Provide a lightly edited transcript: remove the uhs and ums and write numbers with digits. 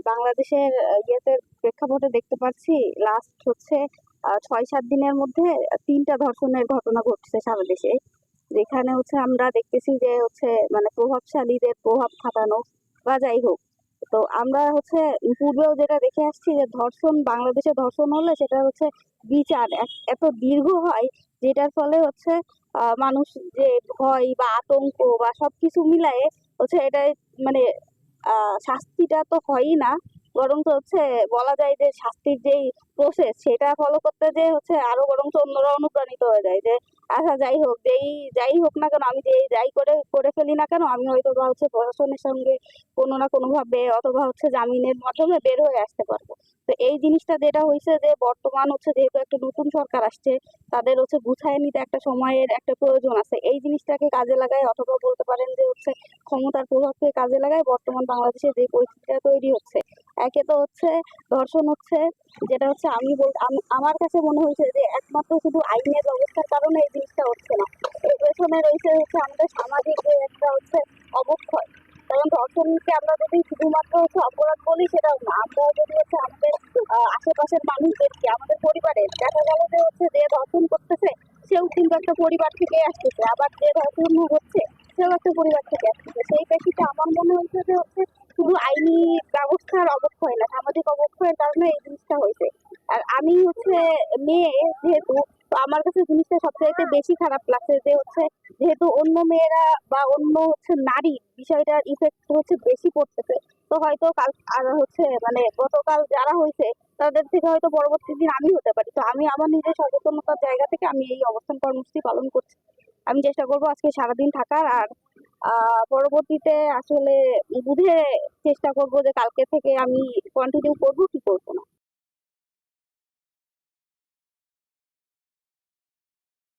বাংলাদেশের ইয়েতে প্রেক্ষাপটে দেখতে পাচ্ছি লাস্ট হচ্ছে ৬-৭ দিনের মধ্যে ৩টা ধর্ষণের ঘটনা ঘটছে সারা দেশে। যেখানে হচ্ছে আমরা দেখতেছি যে হচ্ছে মানে প্রভাবশালীদের প্রভাব খাটানো বা যাই হোক। তো আমরা হচ্ছে পূর্বেও যেটা দেখে আসছি যে বাংলাদেশে ধর্ষণ হলে সেটা হচ্ছে বিচার এত দীর্ঘ হয়, যেটার ফলে হচ্ছে মানুষ যে ভয় বা আতঙ্ক বা সবকিছু মিলায়ে হচ্ছে এটাই মানে শাস্তিটা তো হয়ই না, বরঞ্চ হচ্ছে বলা যায় যে শাস্তির যেই প্রসেস সেটা ফলো করতে যে হচ্ছে আরো বরঞ্চ অন্যরা অনুপ্রাণিত হয়ে যায় যে আচ্ছা যাই হোক, যাই হোক না কেন, আমি যাই করে করে ফেলি না কেন, আমি হয়তো বা হচ্ছে প্রশাসনের সঙ্গে কোনো না কোনো ভাবে অথবা হচ্ছে জামিনের মাধ্যমে বের হয়ে আসতে পারবো। তো এই জিনিসটা যেটা হয়েছে যে বর্তমান হচ্ছে যেহেতু একটা নতুন সরকার আসছে, তাদের হচ্ছে গুছায় নিতে একটা সময়ের একটা প্রয়োজন আছে। এই জিনিসটাকে কাজে লাগায় অথবা বলতে পারেন যে হচ্ছে ক্ষমতার প্রভাবকে কাজে লাগায় বর্তমান বাংলাদেশে যে পরিস্থিতিটা তৈরি হচ্ছে। একে তো হচ্ছে ধর্ষণ হচ্ছে, যেটা হচ্ছে আমার কাছে মনে হয়েছে যে একমাত্র শুধু আইনের ব্যবস্থার কারণে এই জিনিসটা হচ্ছে না, এর পেছনে রয়েছে হচ্ছে আমাদের সামাজিক যে একটা হচ্ছে অবক্ষয়। কারণ ধর্ষণকে আমরা যদি শুধুমাত্র হচ্ছে অপরাধ বলি সেটাও না, আমরা যদি হচ্ছে আমাদের আশেপাশের মানুষদেরকে, আমাদের পরিবারের দেখা গেল যে হচ্ছে যে ধর্ষণ করতেছে সেও কিন্তু একটা পরিবার থেকে আসতেছে, আবার যে ধর্ষণ হচ্ছে সেও একটা পরিবার থেকে আসতেছে। সেই প্রেক্ষিতে আমার মনে হচ্ছে যে হচ্ছে শুধু আইনি ব্যবস্থার অবক্ষয় না, সামাজিক অবক্ষয়ের কারণে এই জিনিসটা হয়েছে। আর আমি হচ্ছে মেয়ে যেহেতু, তো আমার কাছে জিনিসটা সবচাইতে বেশি খারাপ লাগছে যে হচ্ছে যেহেতু অন্য মেয়েরা বা অন্য হচ্ছে নারী বিষয়টার ইফেক্ট হচ্ছে বেশি পড়তেছে, তো হয়তো কাল আর হচ্ছে মানে গতকাল যারা হয়েছে তাদের থেকে হয়তো পরবর্তী দিন আমি হতে পারি। তো আমি আমার নিজের সচেতনতার জায়গা থেকে আমি এই অবস্থান কর্মসূচি পালন করছি। আমি চেষ্টা করবো আজকে সারাদিন থাকার, আর পরবর্তীতে আসলে বুঝে চেষ্টা করবো যে কালকে থেকে আমি কন্টিনিউ করবো কি করবো না।